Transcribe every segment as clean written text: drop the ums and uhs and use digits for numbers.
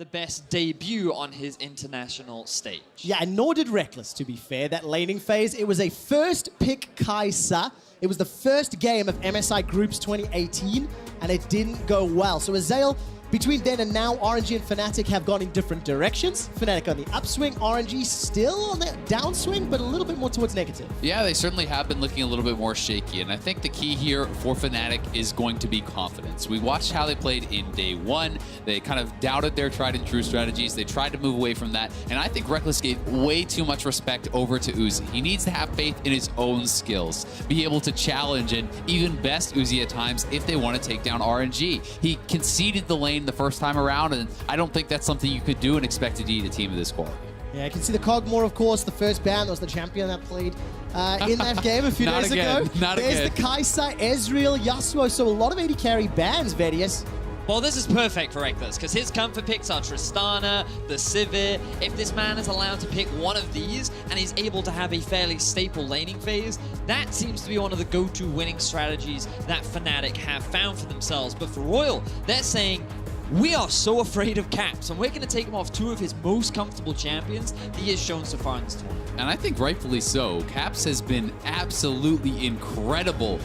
the best debut on his international stage. Yeah, and nor did Reckless, to be fair. That laning phase, it was a first pick Kai'Sa. It was the first game of MSI Groups 2018, and it didn't go well. So Azael, between then and now, RNG and Fnatic have gone in different directions. Fnatic on the upswing, RNG still on the downswing, but a little bit more towards negative. Yeah, they certainly have been looking a little bit more shaky, and I think the key here for Fnatic is going to be confidence. We watched how they played in day one. They kind of doubted their tried and true strategies. They tried to move away from that, and I think Reckless gave way too much respect over to Uzi. He needs to have faith in his own skills, be able to challenge and even best Uzi at times if they want to take down RNG. He conceded the lane the first time around, and I don't think that's something you could do and expect to beat a team of this quality. Yeah, I can see the Cogmore, of course, the first ban. That was the champion that played in that game a few days ago. There's the Kai'Sa, Ezreal, Yasuo, so a lot of AD carry bans, Vedius. Well, this is perfect for Reckless, because his comfort picks are Tristana, the Sivir. If this man is allowed to pick one of these, and he's able to have a fairly staple laning phase, that seems to be one of the go-to winning strategies that Fnatic have found for themselves. But for Royal, they're saying, we are so afraid of Caps, and we're going to take him off two of his most comfortable champions that he has shown so far in this tournament. And I think rightfully so. Caps has been absolutely incredible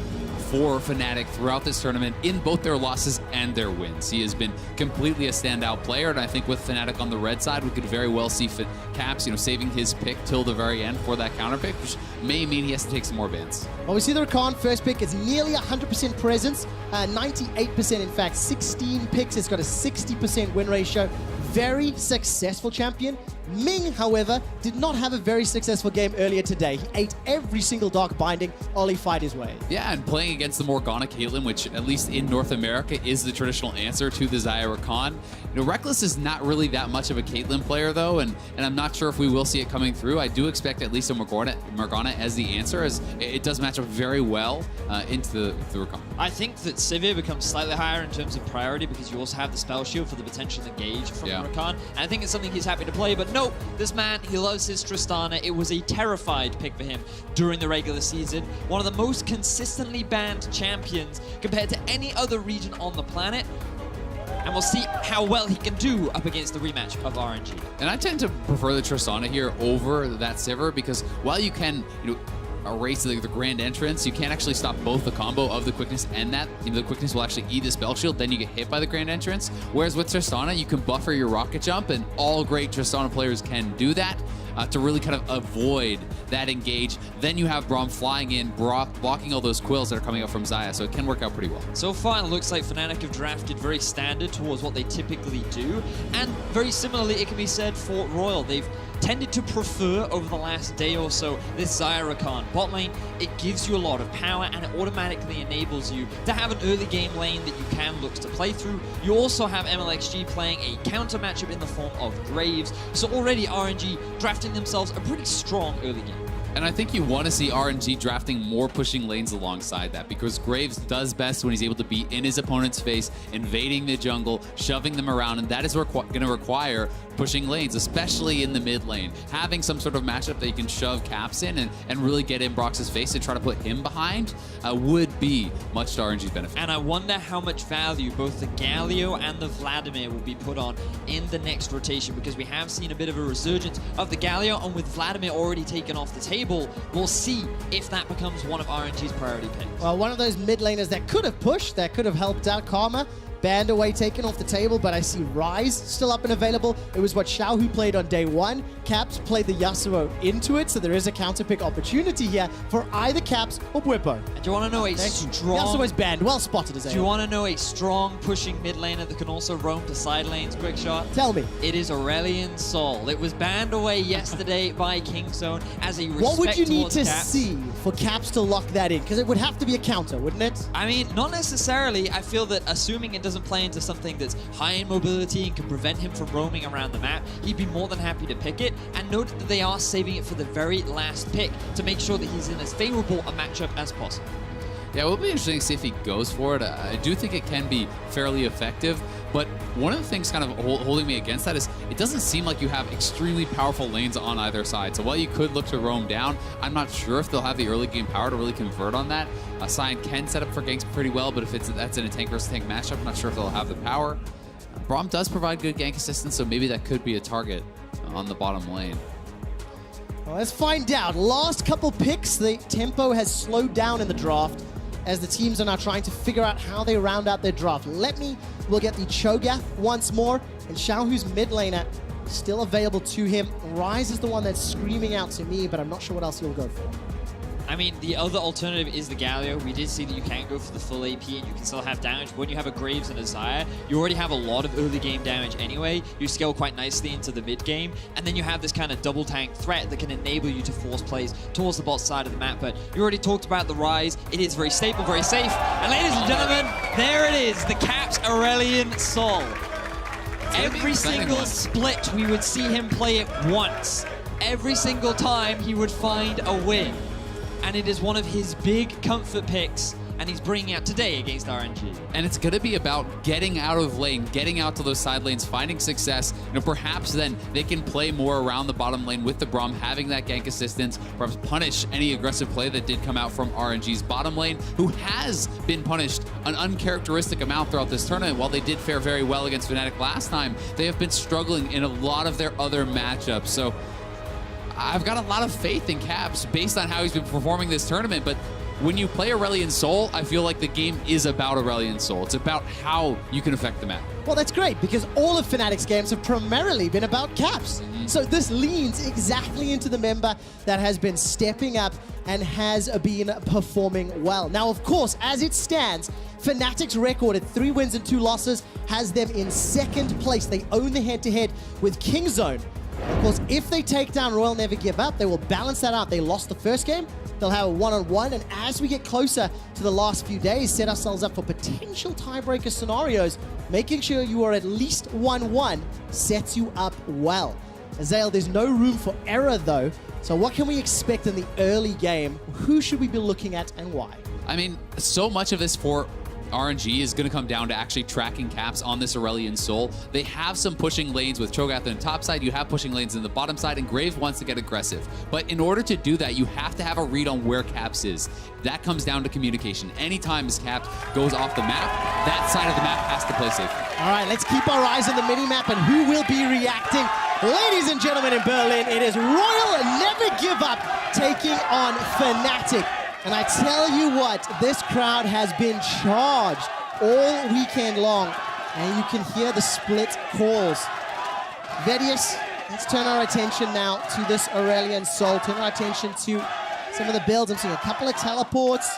for Fnatic throughout this tournament in both their losses and their wins. He has been completely a standout player, and I think with Fnatic on the red side, we could very well see Caps, saving his pick till the very end for that counter pick, which may mean he has to take some more bans. Well, we see the Rakan first pick is nearly 100% presence, 98% in fact, 16 picks. It's got a 60% win ratio. Very successful champion. Ming, however, did not have a very successful game earlier today. He ate every single Dark Binding, Ollie fight his way. Yeah, and playing against the Morgana Caitlyn, which at least in North America is the traditional answer to the Xayah Rakan. Reckless is not really that much of a Caitlyn player though, and I'm not sure if we will see it coming through. I do expect at least a Morgana as the answer, as it does match up very well into the Rakan. I think that Sivir becomes slightly higher in terms of priority because you also have the spell shield for the potential engage from Rakan, and I think it's something he's happy to play, but nope, this man, he loves his Tristana. It was a terrified pick for him during the regular season. One of the most consistently banned champions compared to any other region on the planet. And we'll see how well he can do up against the rematch of RNG. And I tend to prefer the Tristana here over that Sivir because while you can, erase the grand entrance, you can't actually stop both the combo of the quickness and that. The quickness will actually eat the spell shield, then you get hit by the grand entrance. Whereas with Tristana, you can buffer your rocket jump, and all great Tristana players can do that to really kind of avoid that engage. Then you have Braum flying in, blocking all those quills that are coming up from Xayah, so it can work out pretty well. So far, it looks like Fnatic have drafted very standard towards what they typically do, and very similarly, it can be said for Royal. They've tended to prefer over the last day or so this Xayah Rakan. Bot lane, it gives you a lot of power and it automatically enables you to have an early game lane that you can look to play through. You also have MLXG playing a counter matchup in the form of Graves, so already RNG drafting themselves a pretty strong early game. And I think you want to see RNG drafting more pushing lanes alongside that, because Graves does best when he's able to be in his opponent's face, invading the jungle, shoving them around, and that is going to require pushing lanes, especially in the mid lane. Having some sort of matchup that you can shove Caps in and really get in Brox's face and try to put him behind would be much to RNG's benefit. And I wonder how much value both the Galio and the Vladimir will be put on in the next rotation, because we have seen a bit of a resurgence of the Galio, and with Vladimir already taken off the table, we'll see if that becomes one of RNG's priority picks. Well, one of those mid laners that could have pushed, that could have helped out Karma, banned away, taken off the table, but I see Rise still up and available. It was what Xiaohu played on day one. Caps played the Yasuo into it, so there is a counter pick opportunity here for either Caps or Bwipo. And do you want to know a strong... Yasuo's banned. Well spotted, Azael. Do you want to know a strong pushing mid laner that can also roam to side lanes? Quick shot. Tell me. It is Aurelion Sol. It was banned away yesterday by Kingzone as a respect. What would you need to Caps. see for Caps to lock that in? Because it would have to be a counter, wouldn't it? I mean, not necessarily. I feel that assuming it doesn't play into something that's high in mobility and can prevent him from roaming around the map, he'd be more than happy to pick it. And note that they are saving it for the very last pick to make sure that he's in as favorable a matchup as possible. Yeah, it will be interesting to see if he goes for it. I do think it can be fairly effective, but one of the things kind of holding me against that is it doesn't seem like you have extremely powerful lanes on either side. So while you could look to roam down, I'm not sure if they'll have the early game power to really convert on that. Sion can set up for ganks pretty well, but if that's in a tank versus tank matchup, I'm not sure if they'll have the power. Braum does provide good gank assistance, so maybe that could be a target on the bottom lane. Well, let's find out. Last couple picks, the tempo has slowed down in the draft as the teams are now trying to figure out how they round out their draft. We'll get the Cho'Gath once more, and Xiaohu's mid laner still available to him. Ryze is the one that's screaming out to me, but I'm not sure what else he'll go for. I mean, the other alternative is the Galio. We did see that you can go for the full AP and you can still have damage. When you have a Graves and a Xayah, you already have a lot of early game damage anyway. You scale quite nicely into the mid game, and then you have this kind of double tank threat that can enable you to force plays towards the bot side of the map. But you already talked about the Ryze. It is very stable, very safe. And ladies and gentlemen, there it is, the Caps Aurelion Sol. Every single split, we would see him play it once. Every single time, he would find a win. And it is one of his big comfort picks, and he's bringing out today against RNG. And it's going to be about getting out of lane, getting out to those side lanes, finding success. Perhaps then they can play more around the bottom lane with the Braum, having that gank assistance, perhaps punish any aggressive play that did come out from RNG's bottom lane, who has been punished an uncharacteristic amount throughout this tournament. While they did fare very well against Fnatic last time, they have been struggling in a lot of their other matchups. So I've got a lot of faith in Caps based on how he's been performing this tournament, but when you play Aurelion Sol, I feel like the game is about Aurelion Sol. It's about how you can affect the map. Well, that's great, because all of Fnatic's games have primarily been about Caps. So this leans exactly into the member that has been stepping up and has been performing well. Now, of course, as it stands, Fnatic's record at 3 wins and 2 losses has them in 2nd place. They own the head-to-head with Kingzone. Of course, if they take down Royal Never Give Up, they will balance that out. They lost the first game, they'll have a one-on-one, and as we get closer to the last few days, set ourselves up for potential tiebreaker scenarios. Making sure you are at least 1-1 sets you up well. Azael, there's no room for error though, so what can we expect in the early game? Who should we be looking at and why? I mean, so much of this for RNG is going to come down to actually tracking Caps on this Aurelion Sol. They have some pushing lanes with Cho'Gath on the top side, you have pushing lanes in the bottom side, and Graves wants to get aggressive. But in order to do that, you have to have a read on where Caps is. That comes down to communication. Anytime his Caps goes off the map, that side of the map has to play safe. All right, let's keep our eyes on the mini-map and who will be reacting. Ladies and gentlemen in Berlin, it is Royal Never Give Up taking on Fnatic. And I tell you what, this crowd has been charged all weekend long. And you can hear the split calls. Vedius, let's turn our attention now to this Aurelion Sol. Turn our attention to some of the builds. I'm seeing a couple of teleports.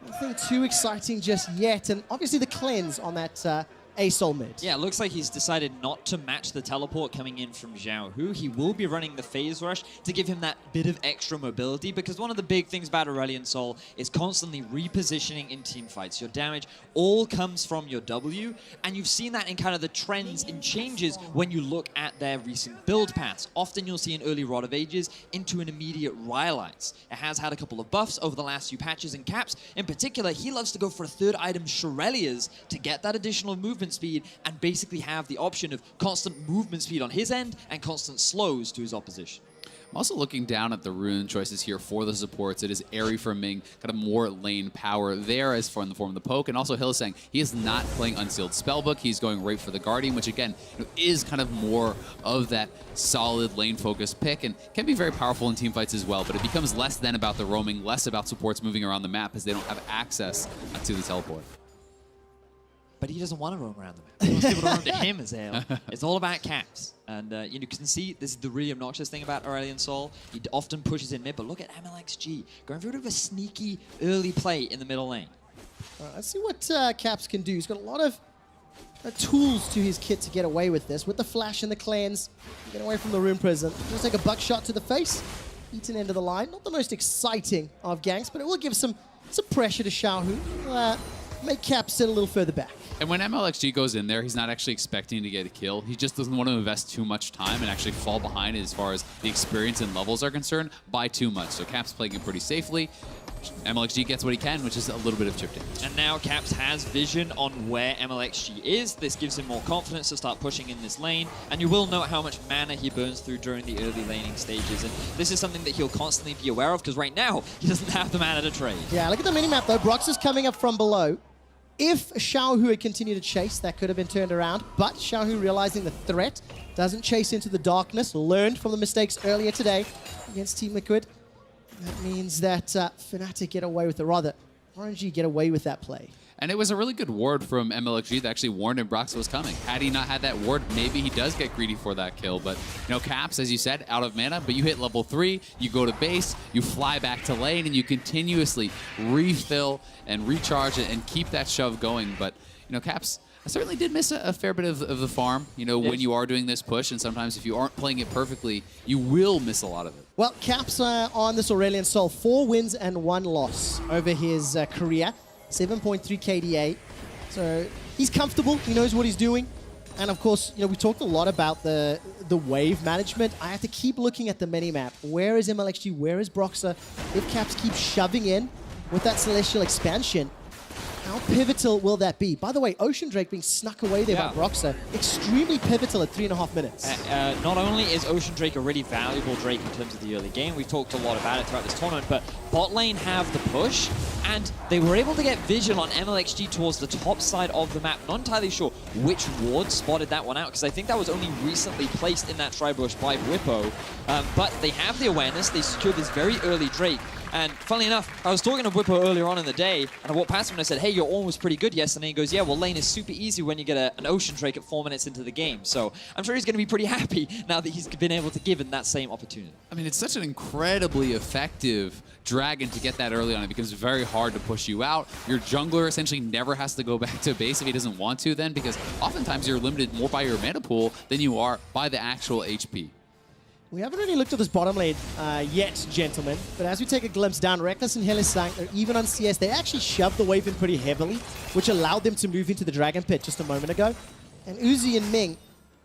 Nothing too exciting just yet. And obviously the cleanse on that A-Sol mid. Yeah, it looks like he's decided not to match the teleport coming in from Xiaohu. He will be running the phase rush to give him that bit of extra mobility, because one of the big things about Aurelion Sol is constantly repositioning in team fights. Your damage all comes from your W, and you've seen that in kind of the trends and changes when you look at their recent build paths. Often you'll see an early Rod of Ages into an immediate Rylai's. It has had a couple of buffs over the last few patches, and Caps in particular, he loves to go for a third item, Shurelias, to get that additional movement speed and basically have the option of constant movement speed on his end and constant slows to his opposition. I'm also looking down at the rune choices here for the supports. It is Airy for Ming, kind of more lane power there as for in the form of the poke. And also Hill is saying he is not playing Unsealed Spellbook. He's going right for the Guardian, which again is kind of more of that solid lane focused pick and can be very powerful in team fights as well. But it becomes less then about the roaming, less about supports moving around the map as they don't have access to the teleport. But he doesn't want to roam around the map. He wants people to roam to him, Azael. It's all about Caps. And you can see this is the really obnoxious thing about Aurelion Sol. He often pushes in mid, but look at MLXG. Going for a bit of a sneaky early play in the middle lane. Let's see what Caps can do. He's got a lot of tools to his kit to get away with this. With the flash and the cleanse, get away from the rune prison. Just take a buckshot to the face, eaten into the line. Not the most exciting of ganks, but it will give some pressure to Xiaohu. Make Caps sit a little further back. And when MLXG goes in there, he's not actually expecting to get a kill. He just doesn't want to invest too much time and actually fall behind as far as the experience and levels are concerned by too much. So Caps playing it pretty safely. MLXG gets what he can, which is a little bit of chip damage. And now Caps has vision on where MLXG is. This gives him more confidence to start pushing in this lane. And you will note how much mana he burns through during the early laning stages. And this is something that he'll constantly be aware of, because right now, he doesn't have the mana to trade. Yeah, look at the minimap though. Brox is coming up from below. If Xiaohu had continued to chase, that could have been turned around. But Xiaohu, realizing the threat, doesn't chase into the darkness, learned from the mistakes earlier today against Team Liquid. That means that Fnatic get away with it, rather, RNG get away with that play. And it was a really good ward from MLXG that actually warned him Broxah was coming. Had he not had that ward, maybe he does get greedy for that kill. But, you know, Caps, as you said, out of mana, but you hit level 3, you go to base, you fly back to lane, and you continuously refill and recharge it and keep that shove going. But, you know, Caps, I certainly did miss a fair bit of the farm, you know, when you are doing this push, and sometimes if you aren't playing it perfectly, you will miss a lot of it. Well, Caps on this Aurelion Sol, 4 wins and 1 loss over his career. 7.3 KDA. So he's comfortable. He knows what he's doing. And of course, you know, we talked a lot about the wave management. I have to keep looking at the minimap. Where is MLXG? Where is Broxah? If Caps keep shoving in with that Celestial expansion, how pivotal will that be? By the way, Ocean Drake being snuck away there by Broxah, extremely pivotal at 3.5 minutes. Not only is Ocean Drake a really valuable Drake in terms of the early game, we've talked a lot about it throughout this tournament, but bot lane have the push, and they were able to get vision on MLXG towards the top side of the map. Not entirely sure which ward spotted that one out, because I think that was only recently placed in that tri-bush by Whippo. But they have the awareness, they secured this very early Drake. And funnily enough, I was talking to Whippo earlier on in the day, and I walked past him and I said, hey, your Ornn was pretty good yesterday. And he goes, yeah, well, lane is super easy when you get an Ocean Drake at 4 minutes into the game. So I'm sure he's going to be pretty happy now that he's been able to give him that same opportunity. I mean, it's such an incredibly effective dragon to get that early on. It becomes very hard to push you out. Your jungler essentially never has to go back to base if he doesn't want to then, because oftentimes you're limited more by your mana pool than you are by the actual HP. We haven't really looked at this bottom lane yet, gentlemen, but as we take a glimpse down, Rekkles and Hylissang, or even on CS, they actually shoved the wave in pretty heavily, which allowed them to move into the Dragon Pit just a moment ago. And Uzi and Ming,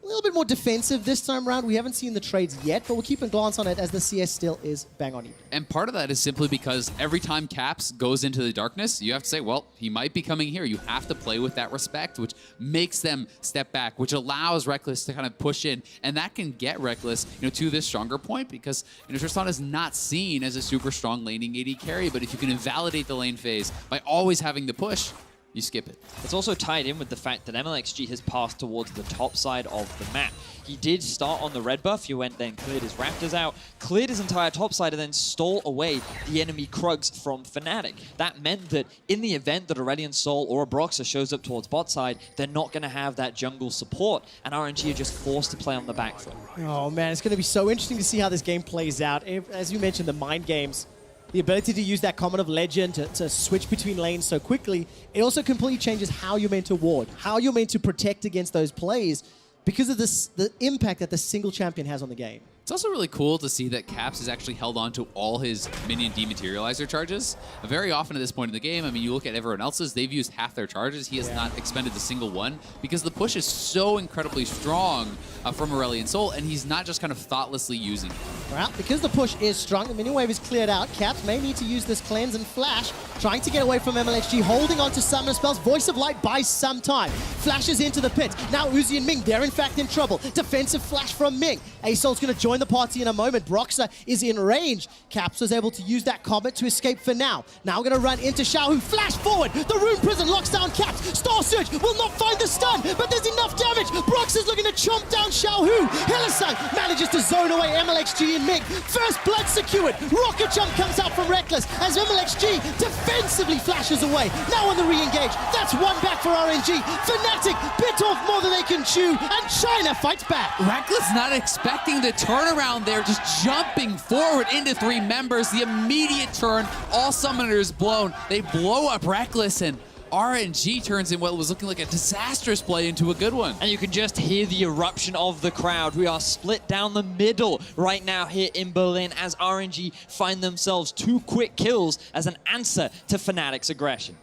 a little bit more defensive this time around. We haven't seen the trades yet, but we'll keep a glance on it as the CS still is bang on you. And part of that is simply because every time Caps goes into the darkness, you have to say, well, he might be coming here. You have to play with that respect, which makes them step back, which allows Rekkles to kind of push in. And that can get Rekkles, you know, to this stronger point, because, you know, Tristan is not seen as a super strong laning AD carry, but if you can invalidate the lane phase by always having the push, you skip it. It's also tied in with the fact that MLXG has passed towards the top side of the map. He did start on the red buff, he went then cleared his Raptors out, cleared his entire top side, and then stole away the enemy Krugs from Fnatic. That meant that in the event that Aurelion Sol or a Broxah shows up towards bot side, they're not going to have that jungle support, and RNG are just forced to play on the back foot. Oh man, it's going to be so interesting to see how this game plays out. As you mentioned, the mind games, the ability to use that comment of legend to switch between lanes so quickly, it also completely changes how you're meant to ward, how you're meant to protect against those plays because of the impact that the single champion has on the game. It's also really cool to see that Caps has actually held on to all his minion dematerializer charges. Very often at this point in the game, I mean, you look at everyone else's, they've used half their charges. He has not expended a single one because the push is so incredibly strong from Aurelion Sol, and he's not just kind of thoughtlessly using it. Well, because the push is strong, the mini wave is cleared out. Caps may need to use this cleanse and flash, trying to get away from MLXG, holding on to summoner spells. Voice of Light buys some time. Flashes into the pit. Now Uzi and Ming, they're in fact in trouble. Defensive flash from Ming. Asol's going to join the party in a moment. Broxah is in range. Caps was able to use that comet to escape for now. Now going to run into Xiaohu. Flash forward. The Rune Prison locks down Caps. Star Surge will not find the stun, but there's enough damage. Broxah's looking to chomp down Xiaohu. Hylissang manages to zone away MLXG and Ming. First blood secured. Rocket jump comes out from Rekkles as MLXG defensively flashes away. Now on the re-engage. That's one back for RNG. Fnatic bit off more than they can chew, and China fights back. Rekkles not expecting the turnaround there, just jumping forward into 3 members. The immediate turn, all summoners blown. They blow up Rekkles, and RNG turns in what was looking like a disastrous play into a good one. And you can just hear the eruption of the crowd. We are split down the middle right now here in Berlin as RNG find themselves 2 quick kills as an answer to Fnatic's aggression.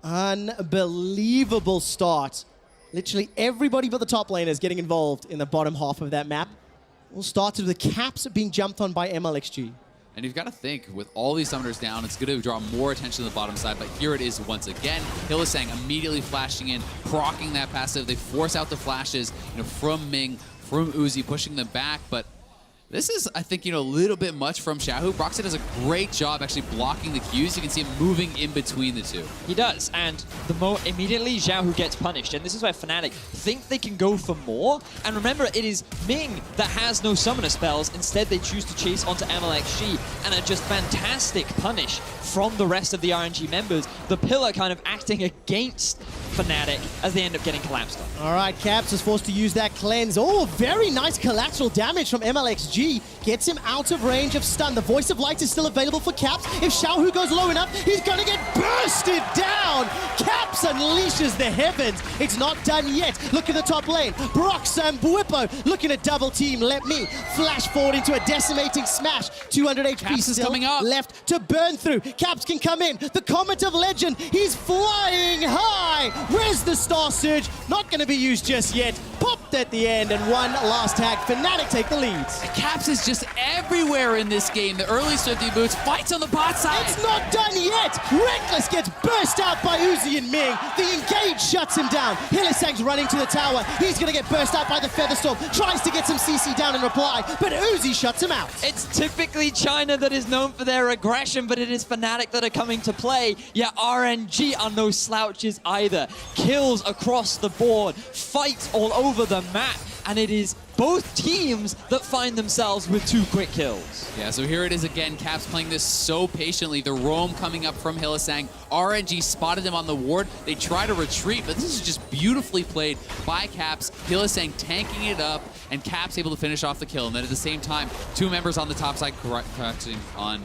Unbelievable start. Literally everybody but the top laners getting involved in the bottom half of that map. We'll start with the Caps being jumped on by MLXG. And you've got to think, with all these summoners down, it's going to draw more attention to the bottom side, but here it is once again. Hylissang immediately flashing in, proccing that passive. They force out the flashes, you know, from Ming, from Uzi, pushing them back, but This is, I think, a little bit much from Xiaohu. Broxton does a great job actually blocking the Qs. You can see him moving in between the two. He does, and immediately Xiaohu gets punished, and this is where Fnatic think they can go for more. And remember, it is Ming that has no summoner spells. Instead, they choose to chase onto MLXG, and a just fantastic punish from the rest of the RNG members. The pillar kind of acting against Fnatic as they end up getting collapsed on. All right, Caps is forced to use that cleanse. Oh, very nice collateral damage from MLXG. Gets him out of range of stun. The Voice of Light is still available for Caps. If Xiaohu goes low enough, he's gonna get bursted down. Caps unleashes the heavens. It's not done yet. Look at the top lane. Brox and Buipo looking at double team. Let me flash forward into a decimating smash. 200 HP Caps is still coming up. left to burn through. Caps can come in. The Comet of Legend. He's flying high. Where's the Star Surge? Not gonna be used just yet. Popped at the end, and one last tag. Fnatic take the lead. Caps is just everywhere in this game. The early Swifty Boots fights on the bot side. It's not done yet! Reckless gets burst out by Uzi and Ming. The engage shuts him down. Hylissang's running to the tower. He's gonna get burst out by the Featherstorm. Tries to get some CC down in reply, but Uzi shuts him out. It's typically China that is known for their aggression, but it is Fnatic that are coming to play. Yeah, RNG are no slouches either. Kills across the board, fights all over the map, and it is both teams that find themselves with 2 quick kills. Yeah, so here it is again. Caps playing this so patiently. The roam coming up from Hylissang. RNG spotted him on the ward. They try to retreat, but this is just beautifully played by Caps. Hylissang tanking it up, and Caps able to finish off the kill. And then at the same time, 2 members on the top side correcting on.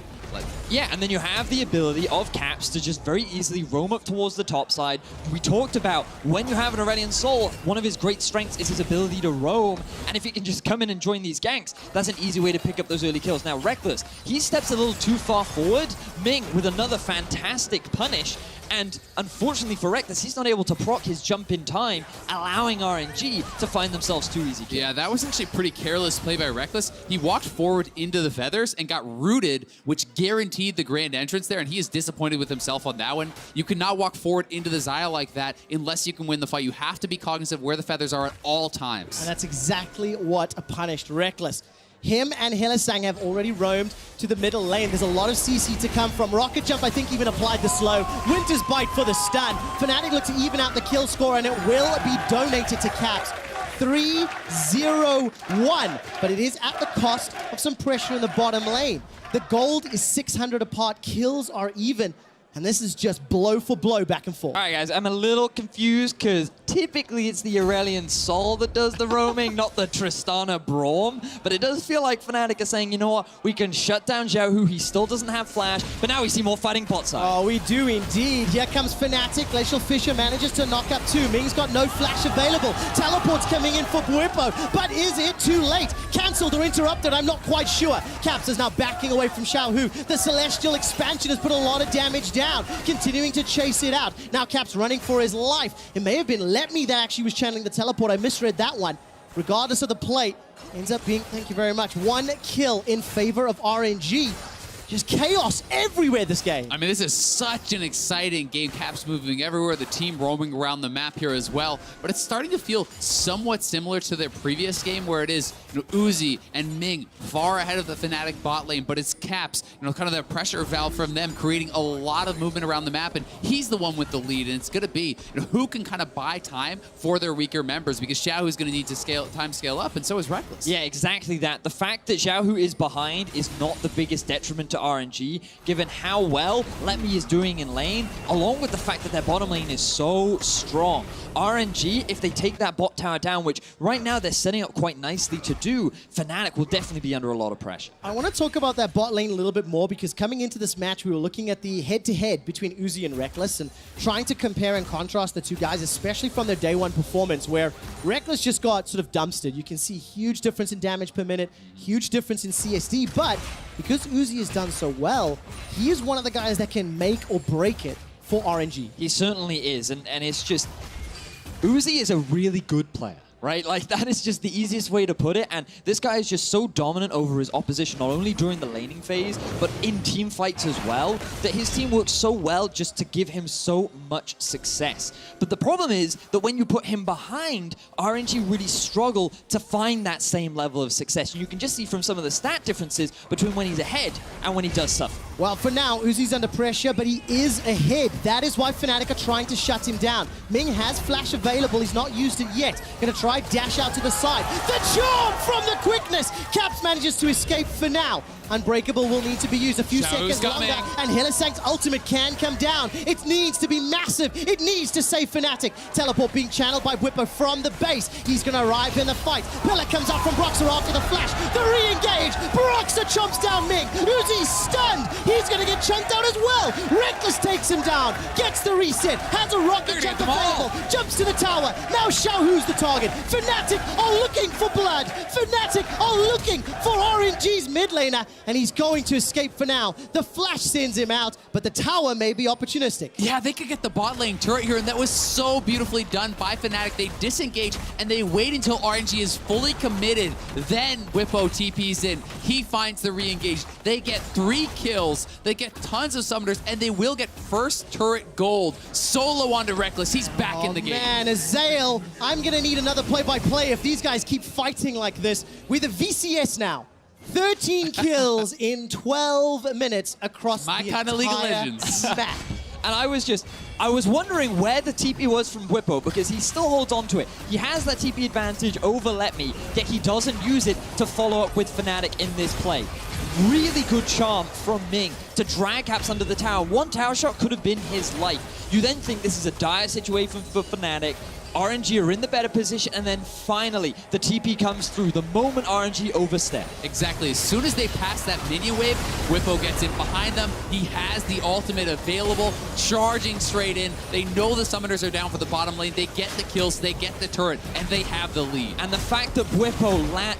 Yeah, and then you have the ability of Caps to just very easily roam up towards the top side. We talked about when you have an Aurelion Soul, one of his great strengths is his ability to roam, and if he can just come in and join these ganks, that's an easy way to pick up those early kills. Now, Reckless, he steps a little too far forward. Ming with another fantastic punish, and unfortunately for Reckless, he's not able to proc his jump in time, allowing RNG to find themselves 2 easy kills. Yeah, that was actually pretty careless play by Reckless. He walked forward into the feathers and got rooted, which guaranteed the grand entrance there, and he is disappointed with himself on that one. You cannot walk forward into the Xayah like that unless you can win the fight. You have to be cognizant of where the feathers are at all times. And that's exactly what punished Reckless. Him and Hylissang have already roamed to the middle lane. There's a lot of CC to come from. Rocket Jump, I think, even applied the slow. Winter's Bite for the stun. Fnatic look to even out the kill score, and it will be donated to Caps. 3-0-1, but it is at the cost of some pressure in the bottom lane. The gold is 600 apart, kills are even, and this is just blow for blow back and forth. All right, guys, I'm a little confused because typically it's the Aurelion Sol that does the roaming, not the Tristana Braum. But it does feel like Fnatic are saying, you know what, we can shut down Xiaohu. He still doesn't have flash, but now we see more fighting bot side. Oh, we do indeed. Here comes Fnatic. Glacial Fisher manages to knock up 2. Ming's got no flash available. Teleport's coming in for Buipo, but is it too late? Cancelled or interrupted? I'm not quite sure. Caps is now backing away from Xiaohu. The Celestial expansion has put a lot of damage down, continuing to chase it out. Now Caps running for his life. It may have been Let Me that actually was channeling the teleport. I misread that one. Regardless of the plate, ends up being, thank you very much, 1 kill in favor of RNG. Just chaos everywhere this game. I mean, this is such an exciting game. Caps moving everywhere, the team roaming around the map here as well. But it's starting to feel somewhat similar to their previous game, where it is, Uzi and Ming far ahead of the Fnatic bot lane, but it's Caps, kind of that pressure valve from them, creating a lot of movement around the map, and he's the one with the lead. And it's going to be, who can kind of buy time for their weaker members, because Xiaohu is going to need to scale up, and so is Reckless. Yeah, exactly that. The fact that Xiaohu is behind is not the biggest detriment to RNG, given how well Let Me is doing in lane, along with the fact that their bottom lane is so strong. RNG, if they take that bot tower down, which right now they're setting up quite nicely to do, Fnatic will definitely be under a lot of pressure. I want to talk about that bot lane a little bit more, because coming into this match, we were looking at the head-to-head between Uzi and Reckless and trying to compare and contrast the 2 guys, especially from their day 1 performance, where Reckless just got sort of dumpstered. You can see huge difference in damage per minute, huge difference in CSD, but because Uzi has done so well, he is one of the guys that can make or break it for RNG. He certainly is, and it's just, Uzi is a really good player. right? Like, that is just the easiest way to put it. And this guy is just so dominant over his opposition, not only during the laning phase, but in team fights as well, that his team works so well just to give him so much success. But the problem is that when you put him behind, RNG really struggle to find that same level of success. And you can just see from some of the stat differences between when he's ahead and when he does suffer. Well, for now, Uzi's under pressure, but he is ahead. That is why Fnatic are trying to shut him down. Ming has flash available. He's not used it yet. Gonna try dash out to the side. The charm from the quickness. Caps manages to escape for now. Unbreakable will need to be used a few seconds longer, and Hylissang's ultimate can come down. It needs to be massive. It needs to save Fnatic. Teleport being channeled by Whippo from the base. He's going to arrive in the fight. Pillar comes up from Broxer after the flash. The re-engage. Broxer chomps down Ming. Uzi's stunned. He's going to get chunked out as well. Reckless takes him down. Gets the reset. Has a rocket jump available. Jumps to the tower. Now Xiaohu's the target. Fnatic are looking for blood. Fnatic are looking for RNG's mid laner. And he's going to escape for now. The flash sends him out, but the tower may be opportunistic. Yeah, they could get the bot lane turret here, and that was so beautifully done by Fnatic. They disengage, and they wait until RNG is fully committed. Then Whippo TPs in. He finds the re-engage. They get 3 kills. They get tons of summoners, and they will get first turret gold. Solo onto Reckless. He's back in the game. Man, Azael, I'm going to need another play-by-play if these guys keep fighting like this. With a VCS now. 13 kills in 12 minutes across My the kind of League of Legends map. And I was wondering where the TP was from Whippo, because he still holds on to it. He has that TP advantage over Let Me, yet he doesn't use it to follow up with Fnatic in this play. Really good charm from Ming to drag Caps under the tower. One tower shot could have been his life. You then think this is a dire situation for Fnatic. RNG are in the better position, and then finally the TP comes through the moment RNG overstep. Exactly. As soon as they pass that minion wave, Whippo gets in behind them. He has the ultimate available, charging straight in. They know the summoners are down for the bottom lane. They get the kills, they get the turret, and they have the lead. And the fact that Whippo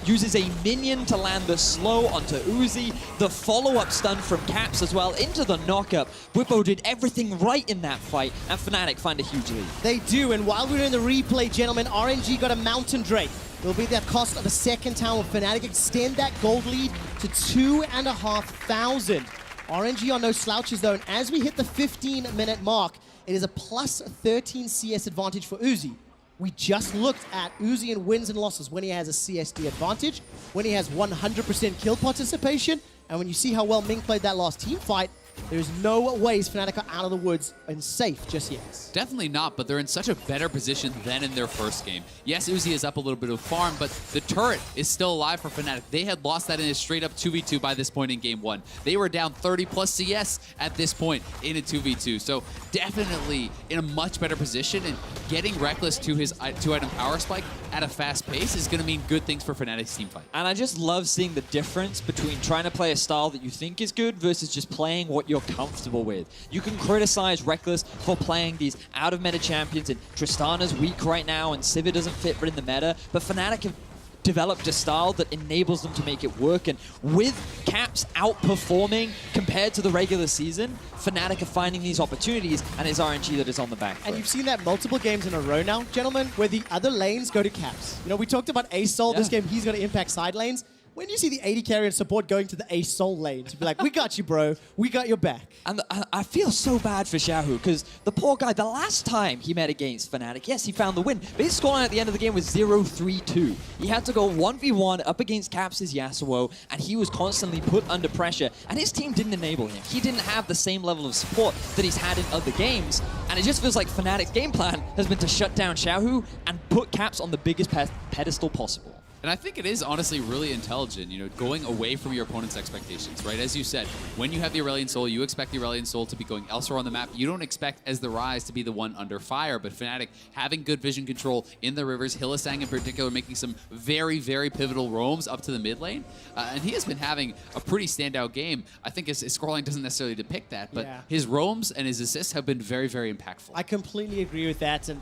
uses a minion to land the slow onto Uzi, the follow-up stun from Caps as well into the knockup. Whippo did everything right in that fight, and Fnatic find a huge lead. They do, and while we're in the replay, gentlemen, RNG got a Mountain Drake. It'll be the cost of a second tower. Fnatic extend that gold lead to 2,500. RNG are no slouches though, and as we hit the 15-minute mark, it is a plus 13 CS advantage for Uzi. We just looked at Uzi and wins and losses when he has a CSD advantage, when he has 100% kill participation, and when you see how well Ming played that last team fight, there's no ways Fnatic are out of the woods and safe just yet. Definitely not, but they're in such a better position than in their first game. Yes, Uzi is up a little bit of farm, but the turret is still alive for Fnatic. They had lost that in a straight-up 2v2 by this point in game 1. They were down 30+ CS at this point in a 2v2. So definitely in a much better position, and getting Reckless to his 2-item power spike at a fast pace is going to mean good things for Fnatic's team fight. And I just love seeing the difference between trying to play a style that you think is good versus just playing what you're comfortable with. You can criticize Reckless for playing these out-of-meta champions, and Tristana's weak right now, and Sivir doesn't fit in the meta, but Fnatic have developed a style that enables them to make it work, and with Caps outperforming compared to the regular season, Fnatic are finding these opportunities, and it's RNG that is on the back foot. And you've seen that multiple games in a row now, gentlemen, where the other lanes go to Caps. You know, we talked about A-Soul. This game, he's going to impact side lanes. When you see the AD carry and support going to the A-Soul lane, to be like, we got you, bro. We got your back. And I feel so bad for Xiaohu, because the poor guy, the last time he met against Fnatic, yes, he found the win, but his scoreline at the end of the game was 0-3-2. He had to go 1v1 up against Caps' Yasuo, and he was constantly put under pressure, and his team didn't enable him. He didn't have the same level of support that he's had in other games, and it just feels like Fnatic's game plan has been to shut down Xiaohu and put Caps on the biggest pedestal possible. And I think it is honestly really intelligent, you know, going away from your opponent's expectations, right? As you said, when you have the Aurelion Soul, you expect the Aurelion Soul to be going elsewhere on the map. You don't expect as the Rise to be the one under fire, but Fnatic having good vision control in the rivers, Hylissang in particular making some very, very pivotal roams up to the mid lane. And he has been having a pretty standout game. I think his scoreline doesn't necessarily depict that, but his roams and his assists have been very, very impactful. I completely agree with that. And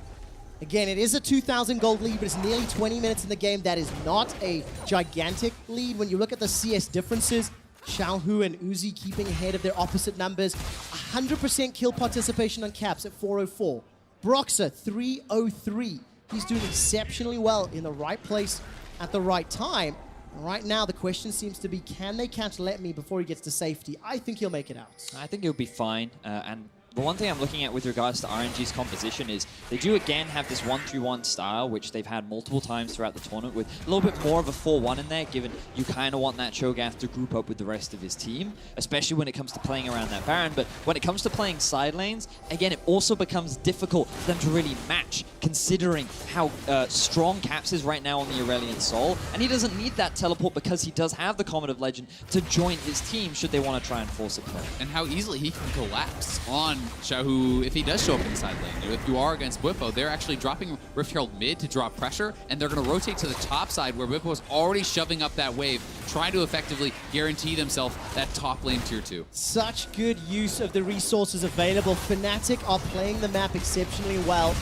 again, it is a 2,000 gold lead, but it's nearly 20 minutes in the game. That is not a gigantic lead. When you look at the CS differences, Xiaohu and Uzi keeping ahead of their opposite numbers. 100% kill participation on Caps at 404. Broxer, 303. He's doing exceptionally well in the right place at the right time. Right now, the question seems to be, can they catch Let Me before he gets to safety? I think he'll make it out. I think he'll be fine. And the one thing I'm looking at with regards to RNG's composition is they do again have this 1-3-1 style, which they've had multiple times throughout the tournament, with a little bit more of a 4-1 in there, given you kind of want that Cho'Gath to group up with the rest of his team, especially when it comes to playing around that Baron. But when it comes to playing side lanes, again, it also becomes difficult for them to really match, considering how strong Caps is right now on the Aurelion Sol. And he doesn't need that teleport because he does have the Comet of Legend to join his team should they want to try and force a play. And how easily he can collapse on Xiaohu if he does show up inside lane. If you are against Bwipo, they're actually dropping Rift Herald mid to drop pressure, and they're going to rotate to the top side where Bwipo is already shoving up that wave, trying to effectively guarantee themselves that top lane tier 2. Such good use of the resources available. Fnatic are playing the map exceptionally well.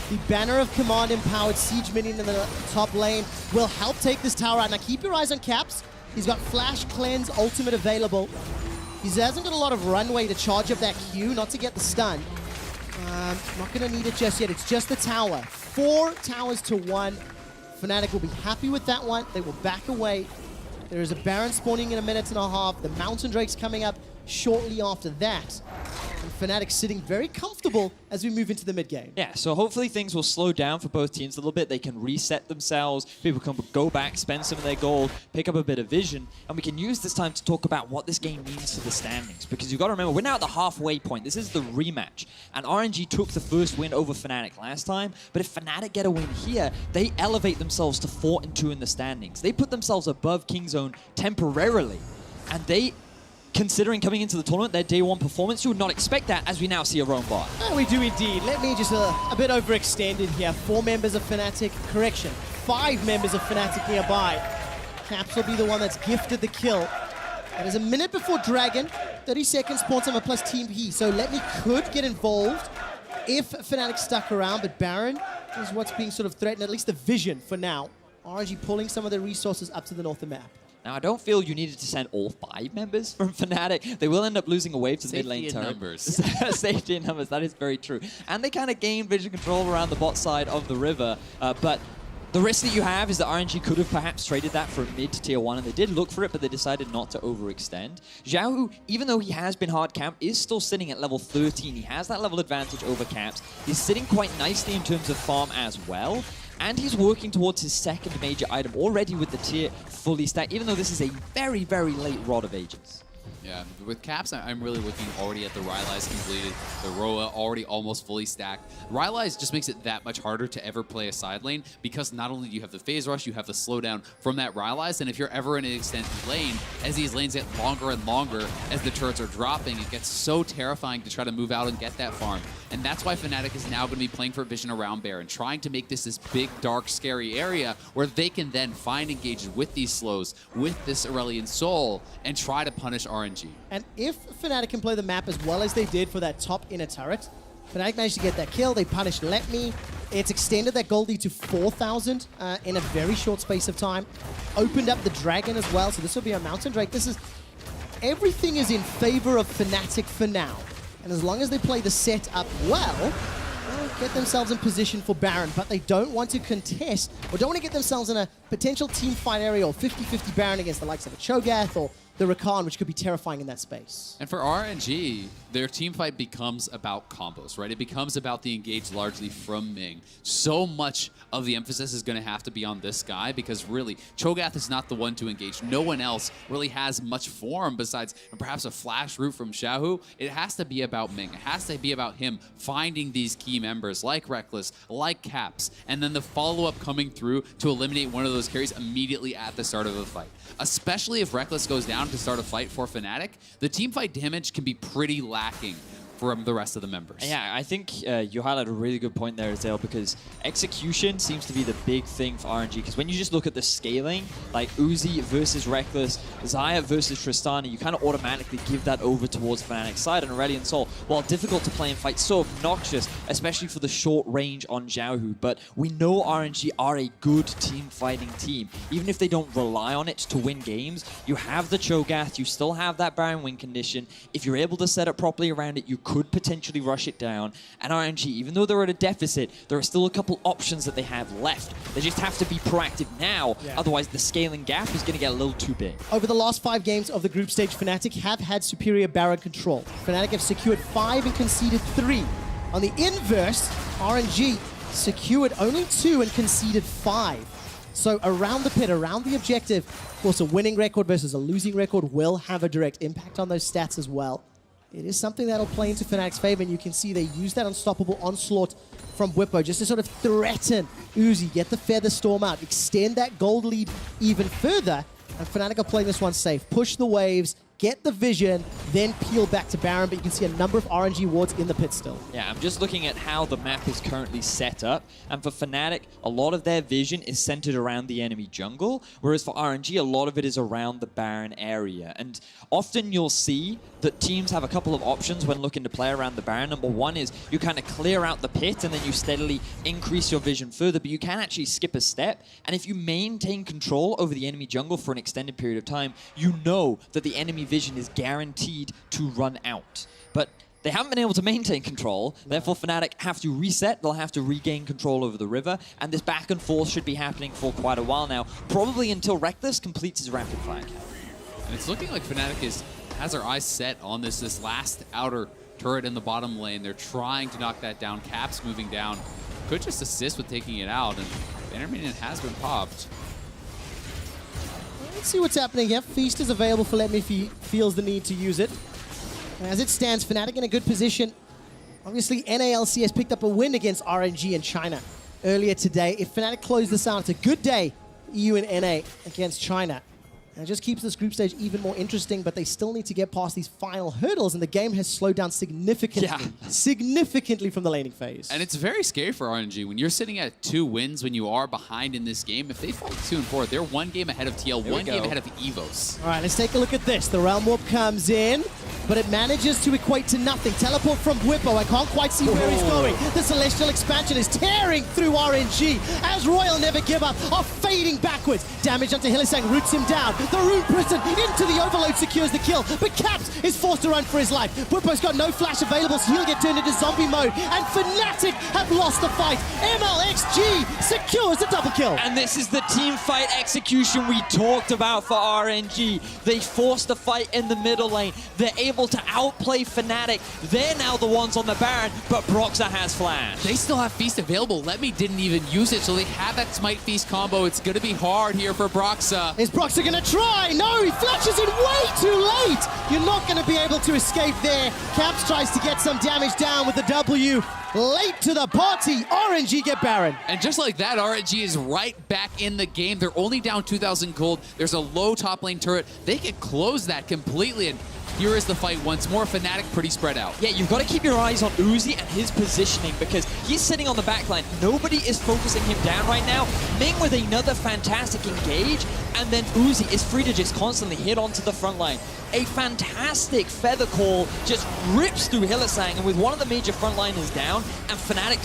The Banner of Command empowered Siege Minion in the top lane will help take this tower out. Now keep your eyes on Caps. He's got Flash, Cleanse, Ultimate available. He hasn't got a lot of runway to charge up that Q, not to get the stun. Not going to need it just yet. It's just the tower. 4 towers to 1. Fnatic will be happy with that one. They will back away. There is a Baron spawning in a minute and a half. The Mountain Drake's coming up shortly after that. And Fnatic sitting very comfortable as we move into the mid game. Yeah, so hopefully things will slow down for both teams a little bit. They can reset themselves. People can go back, spend some of their gold, pick up a bit of vision. And we can use this time to talk about what this game means to the standings. Because you've got to remember, we're now at the halfway point. This is the rematch. And RNG took the first win over Fnatic last time. But if Fnatic get a win here, they elevate themselves to 4-2 in the standings. They put themselves above Kingzone temporarily. And they, considering coming into the tournament, their day one performance, you would not expect that as we now see a roam bot. Oh, we do indeed. Let me just a bit overextended here. 4 members of Fnatic, correction, 5 members of Fnatic nearby. Caps will be the one that's gifted the kill. And there's a minute before Dragon, 30 seconds spawn timer plus Team P. So Let Me could get involved if Fnatic stuck around, but Baron is what's being sort of threatened, at least the vision for now. RNG pulling some of their resources up to the north of the map. Now, I don't feel you needed to send all 5 members from Fnatic. They will end up losing a wave to the mid lane turret. Numbers. Safety in numbers, that is very true. And they kind of gain vision control around the bot side of the river. But the risk that you have is that RNG could have perhaps traded that for a mid to tier 1, and they did look for it, but they decided not to overextend. Xiaohu, even though he has been hard camped, is still sitting at level 13. He has that level advantage over Caps. He's sitting quite nicely in terms of farm as well. And he's working towards his second major item already with the tier fully stacked, even though this is a very, very late Rod of Ages. Yeah, with Caps, I'm really looking already at the Rylai's completed, the Roa already almost fully stacked. Rylai's just makes it that much harder to ever play a side lane because not only do you have the phase rush, you have the slowdown from that Rylai's, and if you're ever in an extended lane, as these lanes get longer and longer as the turrets are dropping, it gets so terrifying to try to move out and get that farm. And that's why Fnatic is now going to be playing for vision around Baron, trying to make this big, dark, scary area where they can then find engages with these slows, with this Aurelion Sol, and try to punish RNG. And if Fnatic can play the map as well as they did for that top inner turret, Fnatic managed to get that kill. They punished Let Me. It's extended that gold lead to 4,000 in a very short space of time. Opened up the Dragon as well, so this will be a Mountain Drake. Everything is in favor of Fnatic for now. And as long as they play the set up well, they'll get themselves in position for Baron, but they don't want to contest or don't want to get themselves in a potential team fight area or 50-50 Baron against the likes of a Cho'Gath or the Rakan, which could be terrifying in that space. And for RNG, their team fight becomes about combos, right? It becomes about the engage largely from Ming. So much of the emphasis is going to have to be on this guy because really, Cho'Gath is not the one to engage. No one else really has much form besides perhaps a flash root from Xiaohu. It has to be about Ming. It has to be about him finding these key members like Reckless, like Caps, and then the follow-up coming through to eliminate one of those carries immediately at the start of the fight. Especially if Reckless goes down to start a fight for Fnatic, the team fight damage can be pretty lacking from the rest of the members. Yeah, I think you highlighted a really good point there, Zale, because execution seems to be the big thing for RNG. Because when you just look at the scaling, like Uzi versus Reckless, Xayah versus Tristana, you kind of automatically give that over towards Fnatic's side. And Aurelion Sol, while difficult to play and fight, so obnoxious, especially for the short range on Xiaohu. But we know RNG are a good team fighting team. Even if they don't rely on it to win games, you have the Cho'Gath, you still have that Baron win condition. If you're able to set up properly around it, you could potentially rush it down. And RNG, even though they're at a deficit, there are still a couple options that they have left. They just have to be proactive now, otherwise the scaling gap is going to get a little too big. Over the last 5 games of the group stage, Fnatic have had superior Baron control. Fnatic have secured 5 and conceded 3. On the inverse, RNG secured only 2 and conceded 5. So around the pit, around the objective, of course, a winning record versus a losing record will have a direct impact on those stats as well. It is something that'll play into Fnatic's favor, and you can see they use that unstoppable onslaught from Bwipo just to sort of threaten Uzi, get the Feather Storm out, extend that gold lead even further, and Fnatic are playing this one safe. Push the waves, get the vision, then peel back to Baron, but you can see a number of RNG wards in the pit still. Yeah, I'm just looking at how the map is currently set up, and for Fnatic, a lot of their vision is centered around the enemy jungle, whereas for RNG, a lot of it is around the Baron area. And often you'll see that teams have a couple of options when looking to play around the Baron. Number one is you kind of clear out the pit and then you steadily increase your vision further, but you can actually skip a step. And if you maintain control over the enemy jungle for an extended period of time, you know that the enemy vision is guaranteed to run out. But they haven't been able to maintain control, therefore Fnatic have to reset, they'll have to regain control over the river, and this back and forth should be happening for quite a while now, probably until Reckless completes his rapid fire count. And it's looking like Fnatic has their eyes set on this last outer turret in the bottom lane. They're trying to knock that down. Cap's moving down. Could just assist with taking it out, and the intermediate has been popped. Let's see what's happening here. Feast is available for Let Me if he feels the need to use it. As it stands, Fnatic in a good position. Obviously, NALC has picked up a win against RNG in China earlier today. If Fnatic close this out, it's a good day for EU and NA against China. And it just keeps this group stage even more interesting, but they still need to get past these final hurdles, and the game has slowed down significantly from the laning phase. And it's very scary for RNG. When you're sitting at 2 wins, when you are behind in this game, if they fall to 2 and 4, they're 1 game ahead of TL, 1 game ahead of EVOS. All right, let's take a look at this. The Realm Warp comes in, but it manages to equate to nothing. Teleport from Bwipo. I can't quite see where he's going. The Celestial Expansion is tearing through RNG as Royal Never Give Up are fading backwards. Damage onto Hylissang roots him down. The Rune Prison into the Overload secures the kill, but Caps is forced to run for his life. Bwipo's got no flash available, so he'll get turned into zombie mode, and Fnatic have lost the fight. MLXG secures the double kill. And this is the team fight execution we talked about for RNG. They forced the fight in the middle lane. They're able to outplay Fnatic. They're now the ones on the Baron, but Broxa has flash. They still have Feast available. Let Me didn't even use it, so they have that Smite Feast combo. It's going to be hard here for Broxa. Is Broxa going to try? No, he flashes in way too late. You're not going to be able to escape there. Caps tries to get some damage down with the W. Late to the party, RNG get Baron. And just like that, RNG is right back in the game. They're only down 2,000 gold. There's a low top lane turret. They can close that completely, and here is the fight once more. Fnatic pretty spread out. Yeah, you've got to keep your eyes on Uzi and his positioning because he's sitting on the back line. Nobody is focusing him down right now. Ming with another fantastic engage, and then Uzi is free to just constantly hit onto the front line. A fantastic feather call just rips through Hylissang, and with one of the major frontliners down, and Fnatic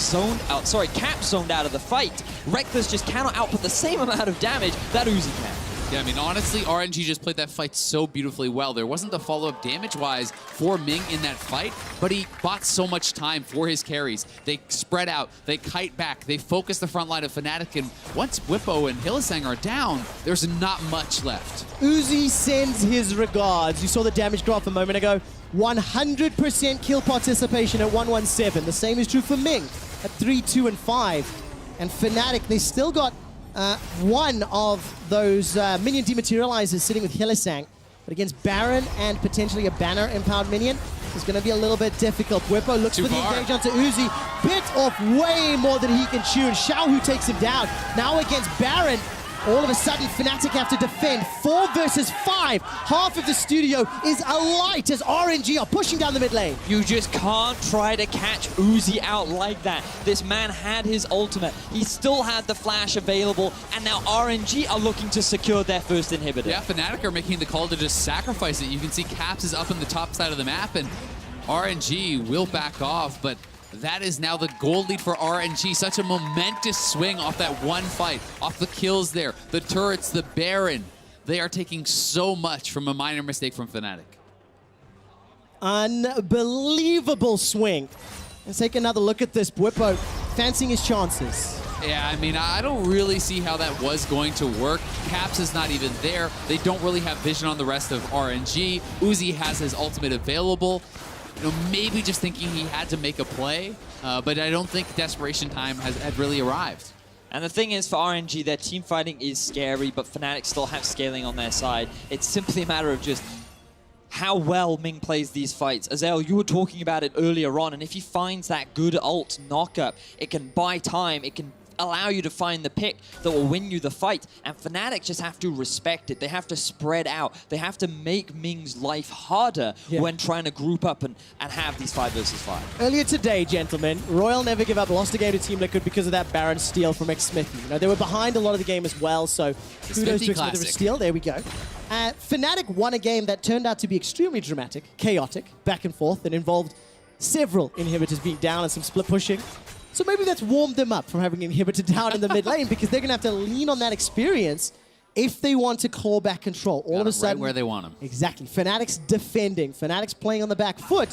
Cap zoned out of the fight, Reckless just cannot output the same amount of damage that Uzi can. Yeah, I mean, honestly, RNG just played that fight so beautifully well. There wasn't the follow-up damage-wise for Ming in that fight, but he bought so much time for his carries. They spread out, they kite back, they focus the front line of Fnatic, and once Bwipo and Hylissang are down, there's not much left. Uzi sends his regards. You saw the damage graph a moment ago. 100% kill participation at 117. The same is true for Ming at 3, 2, and 5. And Fnatic, they still got one of those minion dematerializers sitting with Hylissang, but against Baron and potentially a banner empowered minion, it's going to be a little bit difficult. Bwipo looks for the engage onto Uzi, bit off way more than he can chew, and Xiao who takes him down. Now against Baron, all of a sudden Fnatic have to defend 4 versus 5. Half of the studio is alight as RNG are pushing down the mid lane. You just can't try to catch Uzi out like that. This man had his ultimate. He still had the flash available, and now RNG are looking to secure their first inhibitor. Yeah, Fnatic are making the call to just sacrifice it. You can see Caps is up in the top side of the map, and RNG will back off, but that is now the gold lead for RNG. Such a momentous swing off that one fight, off the kills there, the turrets, the Baron. They are taking so much from a minor mistake from Fnatic. Unbelievable swing. Let's take another look at this. Bwipo fancying his chances. Yeah, I mean, I don't really see how that was going to work. Caps is not even there. They don't really have vision on the rest of RNG. Uzi has his ultimate available. You know, maybe just thinking he had to make a play, but I don't think desperation time had really arrived. And the thing is, for RNG, their team fighting is scary, but Fnatic still have scaling on their side. It's simply a matter of just how well Ming plays these fights. Azael, you were talking about it earlier on, and if he finds that good ult knockup, it can buy time, it can allow you to find the pick that will win you the fight. And Fnatic just have to respect it. They have to spread out. They have to make Ming's life harder when trying to group up and have these 5 versus 5. Earlier today, gentlemen, Royal Never Give Up lost a game to Team Liquid because of that Baron steal from Xsmithy. You know, they were behind a lot of the game as well, so kudos to Xsmithy for steal. There we go. Fnatic won a game that turned out to be extremely dramatic, chaotic, back and forth, that involved several inhibitors being down and some split pushing. So maybe that's warmed them up from having an inhibitor down in the mid lane, because they're going to have to lean on that experience if they want to claw back control. All of a sudden, right where they want them. Exactly. Fnatic's defending. Fnatic's playing on the back foot.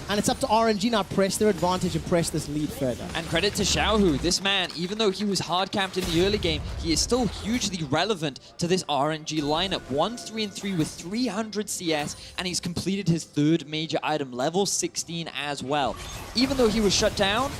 And it's up to RNG now press their advantage and press this lead further. And credit to Xiaohu. This man, even though he was hard capped in the early game, he is still hugely relevant to this RNG lineup. 1-3-3 with 300 CS, and he's completed his 3rd major item, level 16 as well. Even though he was shut down,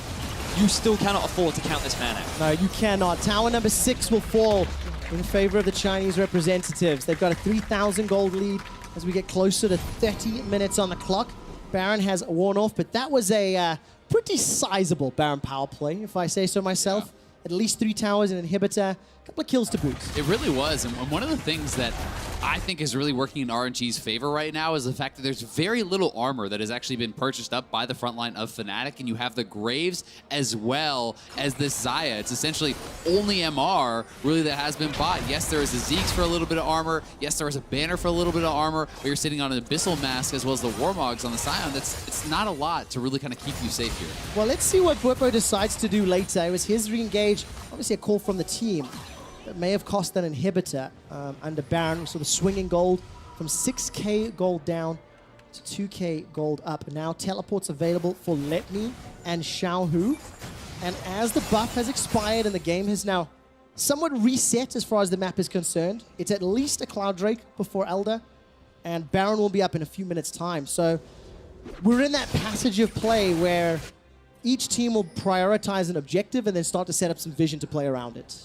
you still cannot afford to count this man out. No, you cannot. Tower number 6 will fall in favor of the Chinese representatives. They've got a 3,000 gold lead as we get closer to 30 minutes on the clock. Baron has worn off, but that was a pretty sizable Baron power play, if I say so myself. Yeah. At least 3 towers, an inhibitor, a couple of kills to boot. It really was, and one of the things that I think is really working in RNG's favor right now is the fact that there's very little armor that has actually been purchased up by the front line of Fnatic, and you have the Graves as well as this Xayah. It's essentially only MR really that has been bought. Yes, there is a Zeke's for a little bit of armor. Yes, there is a Banner for a little bit of armor, but you're sitting on an Abyssal Mask as well as the Warmogs on the Scion. It's not a lot to really kind of keep you safe here. Well, let's see what Bwipo decides to do later. It was his re-engage, obviously a call from the team. That may have cost an inhibitor under Baron. So the swinging gold from 6k gold down to 2k gold up. And now teleports available for Let Me and Xiaohu. And as the buff has expired and the game has now somewhat reset as far as the map is concerned, it's at least a Cloud Drake before Elder, and Baron will be up in a few minutes' time. So we're in that passage of play where each team will prioritize an objective and then start to set up some vision to play around it.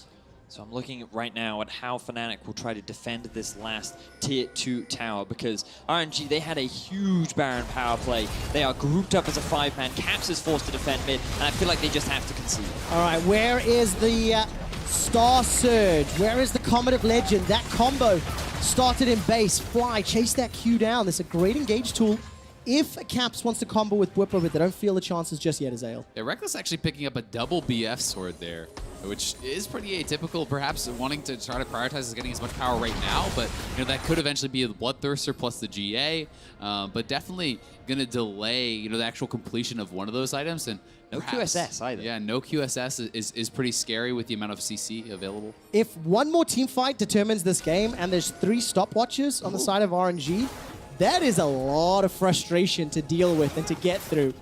So I'm looking right now at how Fnatic will try to defend this last tier 2 tower, because RNG, they had a huge Baron power play. They are grouped up as a 5-man. Caps is forced to defend mid, and I feel like they just have to concede. All right, where is the Star Surge? Where is the Comet of Legend? That combo started in base. Fly, chase that Q down. This is a great engage tool. If Caps wants to combo with Bwipo, but they don't feel the chances just yet, Azael. Yeah, Reckless actually picking up a double BF sword there, which is pretty atypical, perhaps wanting to try to prioritize getting as much power right now, but you know that could eventually be the Bloodthirster plus the GA, but definitely going to delay the actual completion of one of those items. And no QSS either. Yeah, no QSS is pretty scary with the amount of CC available. If one more team fight determines this game and there's 3 stopwatches on the side of RNG, that is a lot of frustration to deal with and to get through.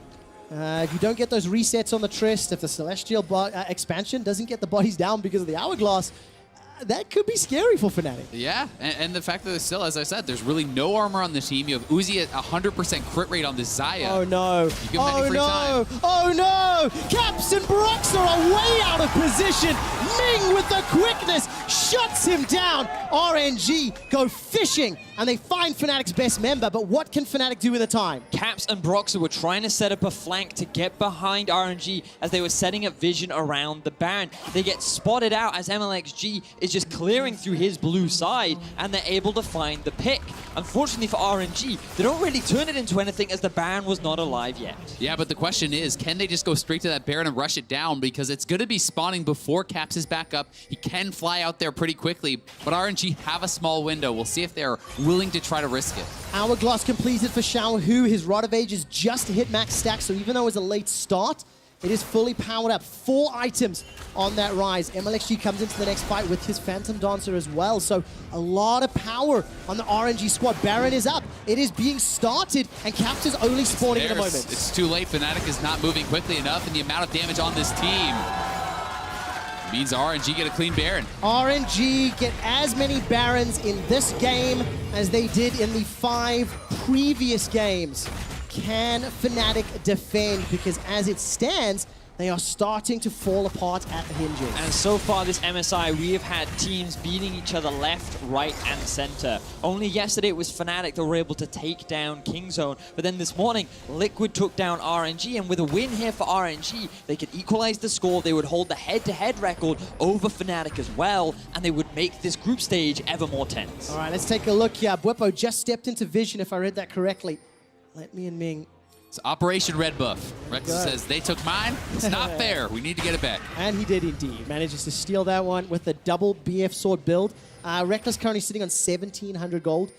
If you don't get those resets on the Trist, if the Celestial expansion doesn't get the bodies down because of the Hourglass, that could be scary for Fnatic. Yeah, and the fact that there's still, as I said, there's really no armor on the team. You have Uzi at 100% crit rate on this Xayah. Oh no. Oh no. Oh no. Caps and Broxer are way out of position. Ming with the quickness shuts him down. RNG go fishing and they find Fnatic's best member, but what can Fnatic do in the time? Caps and Broxer were trying to set up a flank to get behind RNG as they were setting up vision around the Baron. They get spotted out as MLXG is just clearing through his blue side, and they're able to find the pick. Unfortunately for RNG, they don't really turn it into anything as the Baron was not alive yet. Yeah, but the question is, can they just go straight to that Baron and rush it down? Because it's going to be spawning before Caps is back up. He can fly out there pretty quickly, but RNG have a small window. We'll see if they're willing to try to risk it. Hourglass completed for Xiaohu. His Rod of Ages just hit max stack, so even though it was a late start, It is fully powered up. 4 items on that rise. MLXG comes into the next fight with his Phantom Dancer as well. So a lot of power on the RNG squad. Baron is up. It is being started, and Caps is only spawning at the moment. It's too late. Fnatic is not moving quickly enough, and the amount of damage on this team means RNG get a clean Baron. RNG get as many Barons in this game as they did in the 5 previous games. Can Fnatic defend? Because as it stands, they are starting to fall apart at the hinges. And so far this MSI, we have had teams beating each other left, right, and center. Only yesterday it was Fnatic that were able to take down Kingzone. But then this morning, Liquid took down RNG. And with a win here for RNG, they could equalize the score. They would hold the head-to-head record over Fnatic as well. And they would make this group stage ever more tense. All right, let's take a look here. Bwipo just stepped into vision, if I read that correctly. Let me and Ming. It's Operation Red Buff. Rex says, they took mine. It's not fair. We need to get it back. And he did indeed. Manages to steal that one with a double BF sword build. Reckless currently sitting on 1,700 gold.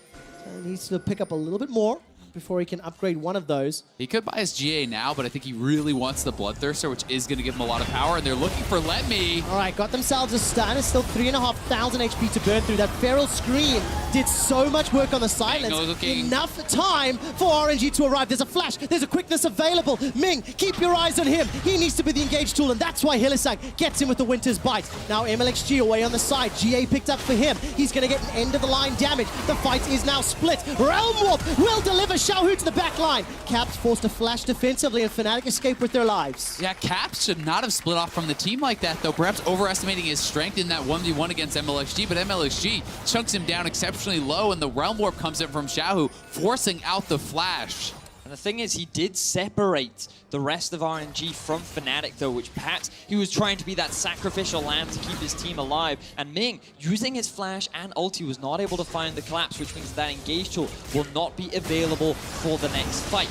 Needs to pick up a little bit more before he can upgrade one of those. He could buy his GA now, but I think he really wants the Bloodthirster, which is going to give him a lot of power, and they're looking for Let Me. All right, got themselves a stun. It's still 3,500 HP to burn through. That Feral Scream did so much work on the silence. Enough time for RNG to arrive. There's a flash. There's a quickness available. Ming, keep your eyes on him. He needs to be the engage tool, and that's why Hillisang gets him with the Winter's Bite. Now MLXG away on the side. GA picked up for him. He's going to get an end-of-the-line damage. The fight is now split. Realm Warp will deliver Xiaohu to the back line. Caps forced to flash defensively, and Fnatic escape with their lives. Yeah, Caps should not have split off from the team like that, though. Perhaps overestimating his strength in that 1v1 against MLXG, but MLXG chunks him down exceptionally low, and the Realm Warp comes in from Xiaohu, forcing out the flash. And the thing is, he did separate the rest of RNG from Fnatic, though, which perhaps he was trying to be that sacrificial lamb to keep his team alive. And Ming, using his flash and ulti, was not able to find the collapse, which means that engage tool will not be available for the next fight.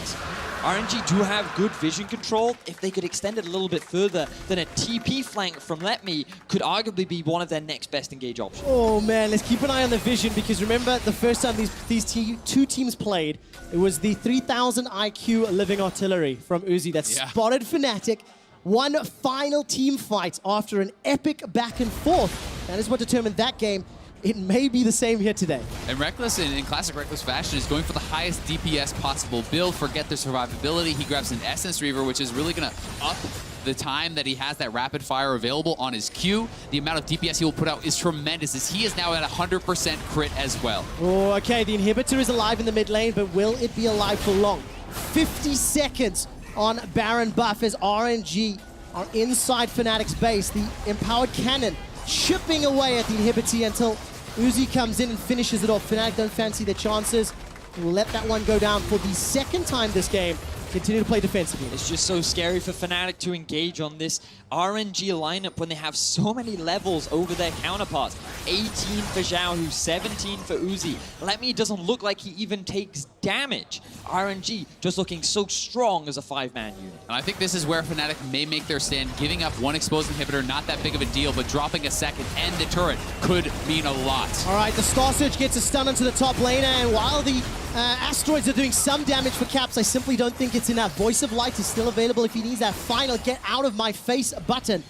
RNG do have good vision control. If they could extend it a little bit further, then a TP flank from Let Me could arguably be one of their next best engage options. Oh man, let's keep an eye on the vision, because remember the first time these two teams played, it was the 3,000 IQ Living Artillery from Uzi that spotted Fnatic. One final team fight after an epic back and forth. That is what determined that game. It may be the same here today. And Reckless, in classic Reckless fashion, is going for the highest DPS possible build. Forget their survivability. He grabs an Essence Reaver, which is really going to up the time that he has that rapid fire available on his Q. The amount of DPS he will put out is tremendous, as he is now at 100% crit as well. Oh, okay, the inhibitor is alive in the mid lane, but will it be alive for long? 50 seconds on Baron buff as RNG are inside Fnatic's base. The empowered cannon chipping away at the inhibitor until Uzi comes in and finishes it off. Fnatic don't fancy their chances. We'll let that one go down for the second time this game. Continue to play defensively. It's just so scary for Fnatic to engage on this RNG lineup when they have so many levels over their counterparts. 18 for Xiaohu, 17 for Uzi. Let Me doesn't look like he even takes damage. RNG just looking so strong as a 5-man unit. And I think this is where Fnatic may make their stand. Giving up one exposed inhibitor, not that big of a deal, but dropping a second and the turret could mean a lot. All right, the Star Surge gets a stun onto the top laner, and while the asteroids are doing some damage for Caps, I simply don't think it's enough. Voice of Light is still available if he needs that final get out of my face button.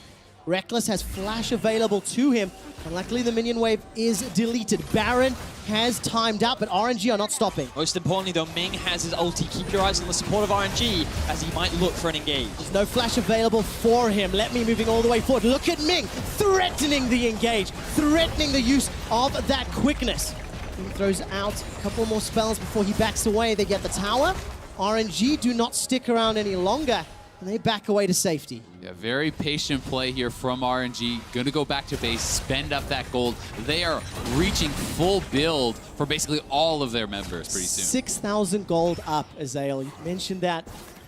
Reckless has flash available to him, and luckily the minion wave is deleted. Baron has timed out, but RNG are not stopping. Most importantly though, Ming has his ulti. Keep your eyes on the support of RNG as he might look for an engage. There's no flash available for him. Let Me moving all the way forward. Look at Ming threatening the engage, threatening the use of that quickness. He throws out a couple more spells before he backs away. They get the tower. RNG do not stick around any longer, and they back away to safety. Yeah, very patient play here from RNG. Gonna go back to base, spend up that gold. They are reaching full build for basically all of their members pretty soon. 6,000 gold up, Azael. You mentioned that.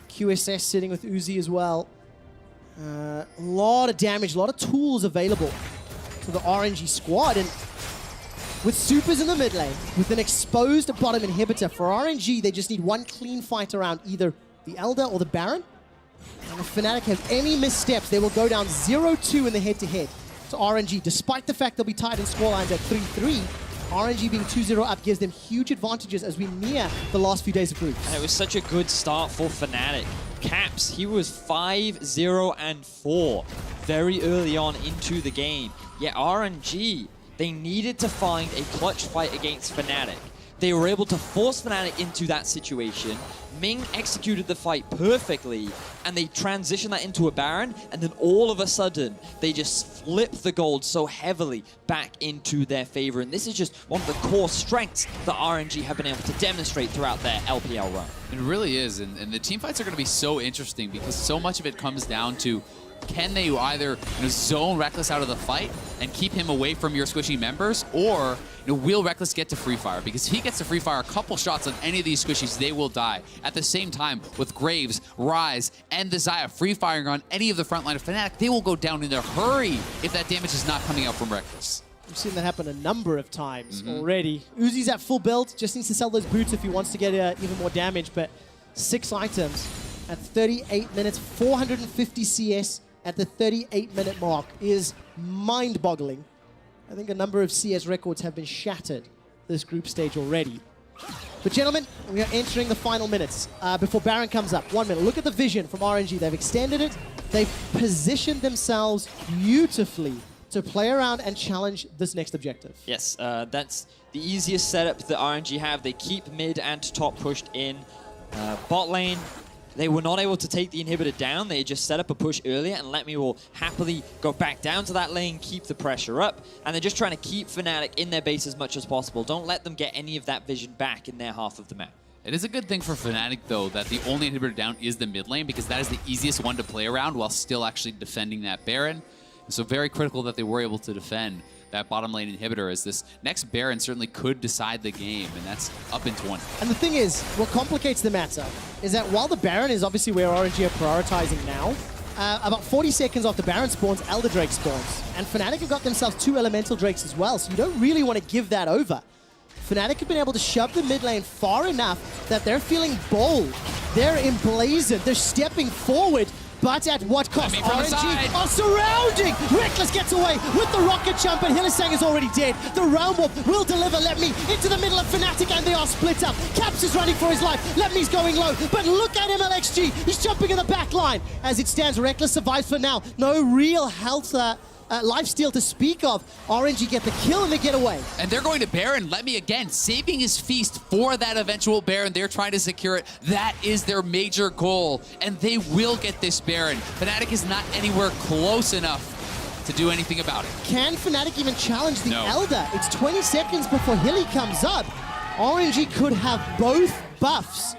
QSS sitting with Uzi as well. A lot of damage, a lot of tools available to the RNG squad. And with supers in the mid lane, with an exposed bottom inhibitor, for RNG, they just need one clean fight around either the Elder or the Baron. And if Fnatic have any missteps, they will go down 0-2 in the head-to-head to RNG. Despite the fact they'll be tied in scorelines at 3-3, RNG being 2-0 up gives them huge advantages as we near the last few days of groups. And it was such a good start for Fnatic. Caps, he was 5-0-4 very early on into the game. Yet RNG, they needed to find a clutch fight against Fnatic. They were able to force Fnatic into that situation. Ming executed the fight perfectly, and they transitioned that into a Baron, and then all of a sudden, they just flipped the gold so heavily back into their favor. And this is just one of the core strengths that RNG have been able to demonstrate throughout their LPL run. It really is, and the team fights are going to be so interesting because so much of it comes down to can they either zone Reckless out of the fight and keep him away from your squishy members, or will Reckless get to free fire? Because if he gets to free fire a couple shots on any of these squishies, they will die. At the same time, with Graves, Rise, and the Xayah free firing on any of the front line of Fnatic, they will go down in a hurry if that damage is not coming out from Reckless. We've seen that happen a number of times already. Uzi's at full build, just needs to sell those boots if he wants to get even more damage, but 6 items at 38 minutes, 450 CS at the 38-minute mark is mind-boggling. I think a number of CS records have been shattered this group stage already. But gentlemen, we are entering the final minutes before Baron comes up. 1 minute. Look at the vision from RNG. They've extended it. They've positioned themselves beautifully to play around and challenge this next objective. Yes, that's the easiest setup that RNG have. They keep mid and top pushed in. Bot lane, they were not able to take the inhibitor down. They just set up a push earlier, and Let Me will happily go back down to that lane, keep the pressure up, and they're just trying to keep Fnatic in their base as much as possible. Don't let them get any of that vision back in their half of the map. It is a good thing for Fnatic, though, that the only inhibitor down is the mid lane, because that is the easiest one to play around while still actually defending that Baron. So very critical that they were able to defend that bottom lane inhibitor, as this next Baron certainly could decide the game, and that's up in 20. And the thing is, what complicates the matter is that while the Baron is obviously where RNG are prioritizing now, about 40 seconds after Baron spawns, Elder Drake spawns. And Fnatic have got themselves 2 Elemental Drakes as well, so you don't really want to give that over. Fnatic have been able to shove the mid lane far enough that they're feeling bold. They're emblazoned. They're stepping forward. But at what cost? RNG are surrounding! Reckless gets away with the rocket jump, but Hylissang is already dead. The Realm Warp will deliver Let Me into the middle of Fnatic, and they are split up. Caps is running for his life. Let Me's going low, but look at MLXG. He's jumping in the back line. As it stands, Reckless survives for now. No real health lifesteal to speak of. RNG get the kill and they get away. And they're going to Baron. Let Me again, saving his feast for that eventual Baron. They're trying to secure it. That is their major goal, and they will get this Baron. Fnatic is not anywhere close enough to do anything about it. Can Fnatic even challenge the Elder? It's 20 seconds before Hilly comes up. RNG could have both buffs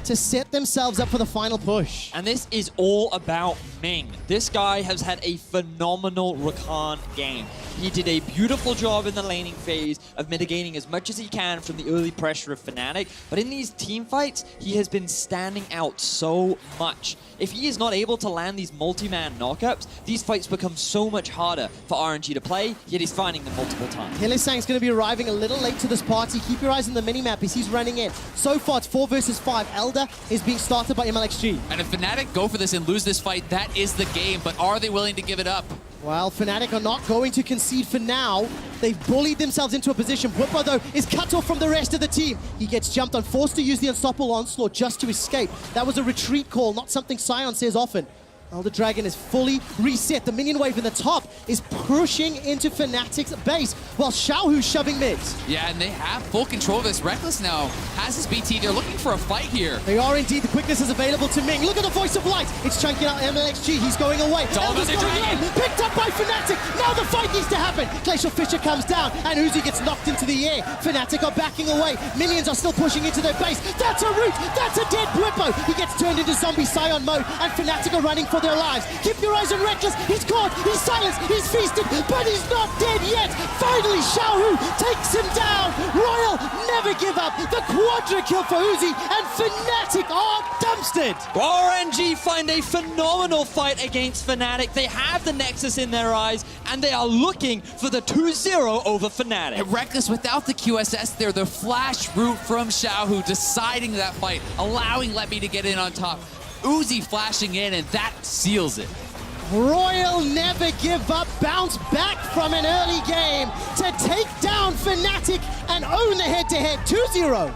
to set themselves up for the final push. And this is all about Ming. This guy has had a phenomenal Rakan game. He did a beautiful job in the laning phase of mitigating as much as he can from the early pressure of Fnatic, but in these team fights, he has been standing out so much. If he is not able to land these multi-man knockups, these fights become so much harder for RNG to play, yet he's finding them multiple times. Hylissang's going to be arriving a little late to this party. Keep your eyes on the minimap as he's running in. So far, it's 4 versus 5. Elder is being started by MLXG. And if Fnatic go for this and lose this fight, that is the game, but are they willing to give it up? Well, Fnatic are not going to concede for now. They've bullied themselves into a position. Whipper, though, is cut off from the rest of the team. He gets jumped on, forced to use the Unstoppable Onslaught just to escape. That was a retreat call, not something Sion says often. Elder Dragon is fully reset. The minion wave in the top is pushing into Fnatic's base, while Xiaohu's shoving mid. Yeah, and they have full control of this. Reckless now has his BT. They're looking for a fight here. They are indeed. The quickness is available to Ming. Look at the Voice of Light. It's chunking out MLXG. He's going away. Elder's going in. Picked up by Fnatic. Now the fight needs to happen. Glacial Fisher comes down, and Uzi gets knocked into the air. Fnatic are backing away. Minions are still pushing into their base. That's a root. That's a dead Whippo. He gets turned into zombie Sion mode, and Fnatic are running for their lives. Keep your eyes on Reckless. He's caught. He's silenced. He's feasted, but he's not dead yet. Finally, Xiaohu takes him down. Royal never give up. The quadra kill for Uzi, and Fnatic are dumpstered. RNG find a phenomenal fight against Fnatic. They have the Nexus in their eyes, and they are looking for the 2-0 over Fnatic. And Reckless without the QSS there, the flash route from Xiaohu deciding that fight, allowing Let Me to get in on top. Uzi flashing in, and that seals it. Royal never give up, bounce back from an early game to take down Fnatic and own the head-to-head 2-0.